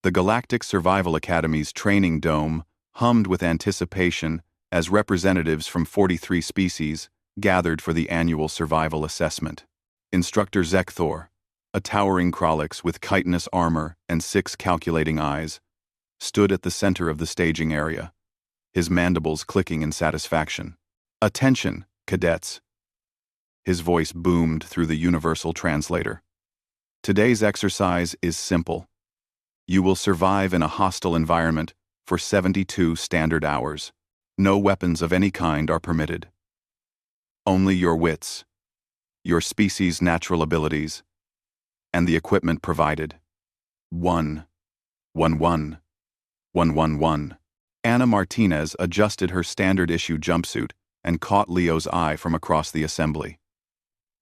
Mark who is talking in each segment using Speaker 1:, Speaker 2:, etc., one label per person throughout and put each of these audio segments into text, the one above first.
Speaker 1: The Galactic Survival Academy's training dome hummed with anticipation as representatives from 43 species gathered for the annual survival assessment. Instructor Zekthor, a towering Krolix with chitinous armor and 6 calculating eyes, stood at the center of the staging area, his mandibles clicking in satisfaction. "Attention, cadets!" His voice boomed through the universal translator. "Today's exercise is simple. You will survive in a hostile environment for 72 standard hours. No weapons of any kind are permitted. Only your wits, your species' natural abilities, and the equipment provided. 1-1-1-1-1-1. Anna Martinez adjusted her standard-issue jumpsuit and caught Leo's eye from across the assembly.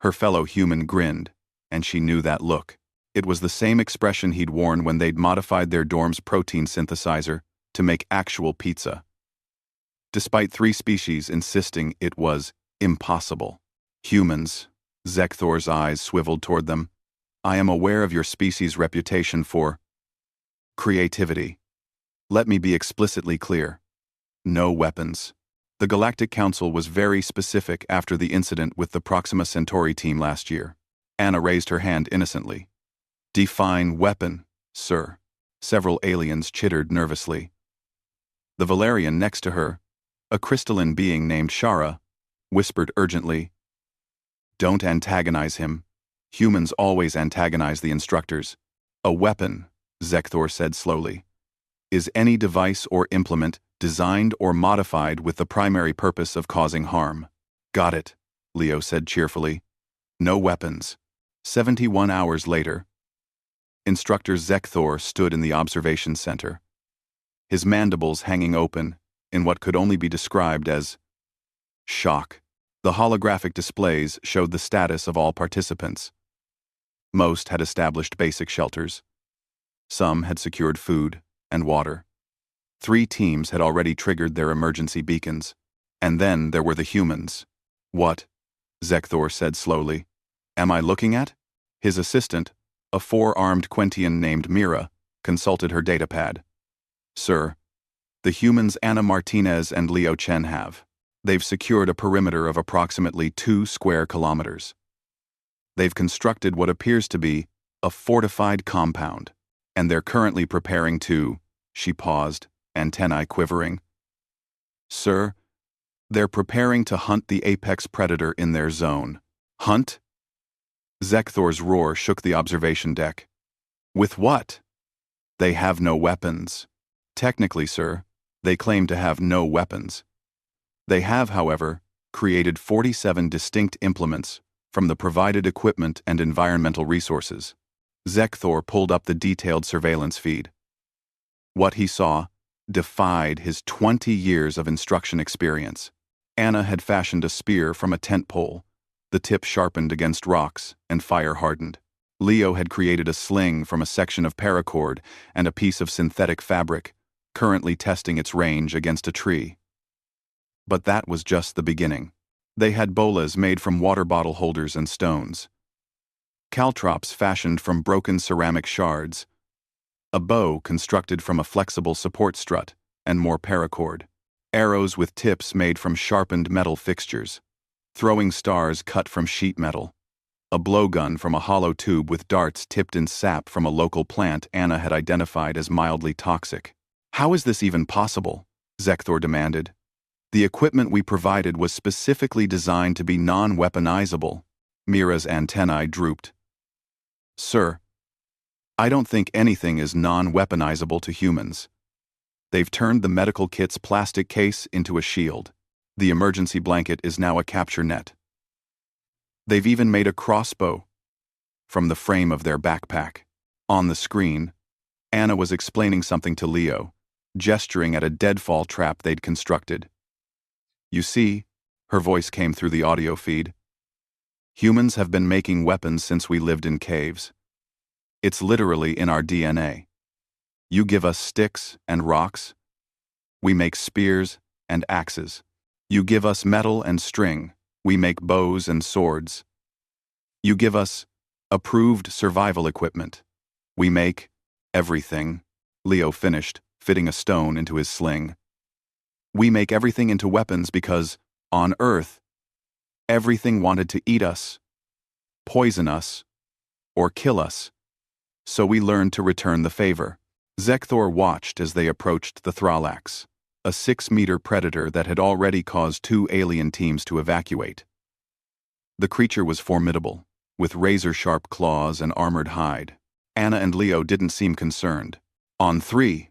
Speaker 1: Her fellow human grinned, and she knew that look. It was the same expression he'd worn when they'd modified their dorm's protein synthesizer to make actual pizza. Despite 3 species insisting it was impossible. "Humans," Zekthor's eyes swiveled toward them, "I am aware of your species' reputation for creativity. Let me be explicitly clear. No weapons." The Galactic Council was very specific after the incident with the Proxima Centauri team last year. Anna raised her hand innocently. "Define weapon, sir." Several aliens chittered nervously. The Valerian next to her, a crystalline being named Shara, whispered urgently, "Don't antagonize him. Humans always antagonize the instructors." "A weapon," Zekthor said slowly, "is any device or implement designed or modified with the primary purpose of causing harm." "Got it," Leo said cheerfully. "No weapons." 71 hours later, Instructor Zekthor stood in the observation center, his mandibles hanging open in what could only be described as shock. The holographic displays showed the status of all participants. Most had established basic shelters. Some had secured food and water. 3 teams had already triggered their emergency beacons. And then there were the humans. "What?" Zekthor said slowly. "Am I looking at?" His assistant, a 4-armed Quentian named Mira, consulted her datapad. "Sir, the humans Anna Martinez and Leo Chen have. They've secured a perimeter of approximately 2 square kilometers. They've constructed what appears to be a fortified compound, and they're currently preparing to—" She paused, antennae quivering. "Sir, they're preparing to hunt the apex predator in their zone." "Hunt?" Zekthor's roar shook the observation deck. "With what?" "They have no weapons." "Technically, sir, they claim to have no weapons. They have, however, created 47 distinct implements from the provided equipment and environmental resources." Zekthor pulled up the detailed surveillance feed. What he saw defied his 20 years of instruction experience. Anna had fashioned a spear from a tent pole, the tip sharpened against rocks and fire-hardened. Leo had created a sling from a section of paracord and a piece of synthetic fabric, currently testing its range against a tree. But that was just the beginning. They had bolas made from water bottle holders and stones, caltrops fashioned from broken ceramic shards, a bow constructed from a flexible support strut and more paracord, arrows with tips made from sharpened metal fixtures, throwing stars cut from sheet metal, a blowgun from a hollow tube with darts tipped in sap from a local plant Anna had identified as mildly toxic. "How is this even possible?" Zekthor demanded. "The equipment we provided was specifically designed to be non-weaponizable." Mira's antennae drooped. "Sir, I don't think anything is non-weaponizable to humans. They've turned the medical kit's plastic case into a shield. The emergency blanket is now a capture net. They've even made a crossbow from the frame of their backpack." On the screen, Anna was explaining something to Leo, gesturing at a deadfall trap they'd constructed. "You see," her voice came through the audio feed, "humans have been making weapons since we lived in caves. It's literally in our DNA. You give us sticks and rocks. We make spears and axes. You give us metal and string. We make bows and swords. You give us approved survival equipment. We make everything." Leo finished, fitting a stone into his sling. We make everything into weapons because, on Earth, everything wanted to eat us, poison us, or kill us. So we learned to return the favor. Zekthor watched as they approached the Thralax, a 6-meter predator that had already caused 2 alien teams to evacuate. The creature was formidable, with razor-sharp claws and armored hide. Anna and Leo didn't seem concerned. On 3,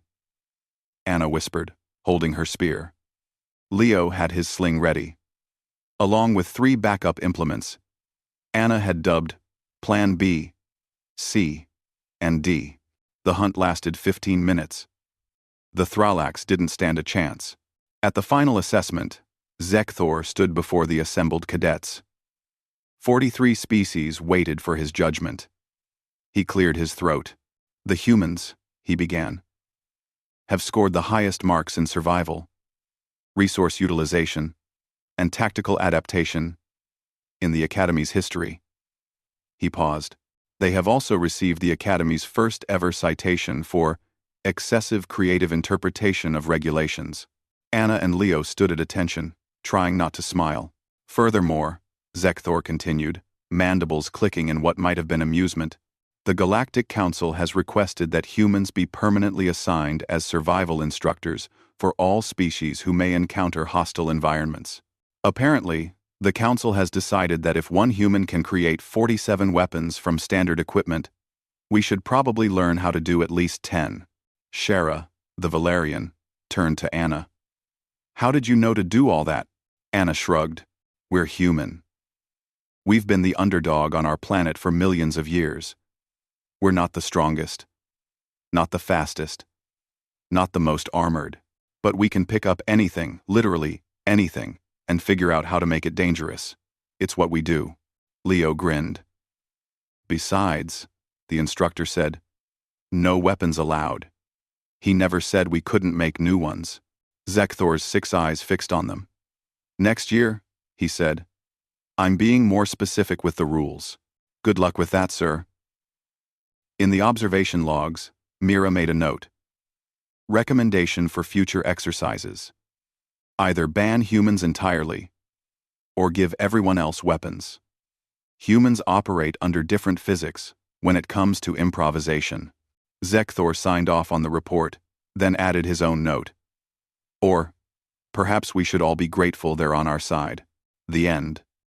Speaker 1: Anna whispered, holding her spear. Leo had his sling ready. Along with 3 backup implements, Anna had dubbed Plan B, C, and D. The hunt lasted 15 minutes. The Thralax didn't stand a chance. At the final assessment, Zekthor stood before the assembled cadets. 43 species waited for his judgment. He cleared his throat. The humans, he began, have scored the highest marks in survival, resource utilization, and tactical adaptation in the Academy's history. He paused. They have also received the Academy's first-ever citation for excessive creative interpretation of regulations. Anna and Leo stood at attention, trying not to smile. Furthermore, Zekthor continued, mandibles clicking in what might have been amusement, the Galactic Council has requested that humans be permanently assigned as survival instructors for all species who may encounter hostile environments. Apparently, the Council has decided that if one human can create 47 weapons from standard equipment, we should probably learn how to do at least 10. Shara, the Valerian, turned to Anna. How did you know to do all that? Anna shrugged. We're human. We've been the underdog on our planet for millions of years. We're not the strongest, not the fastest, not the most armored, but we can pick up anything, literally anything, and figure out how to make it dangerous. It's what we do. Leo grinned. Besides, the instructor said, no weapons allowed. He never said we couldn't make new ones. Zekthor's 6 eyes fixed on them. Next year, he said, I'm being more specific with the rules. Good luck with that, sir. In the observation logs, Mira made a note. Recommendation for future exercises. Either ban humans entirely, or give everyone else weapons. Humans operate under different physics when it comes to improvisation. Zekthor signed off on the report, then added his own note. Or, perhaps we should all be grateful they're on our side. The end.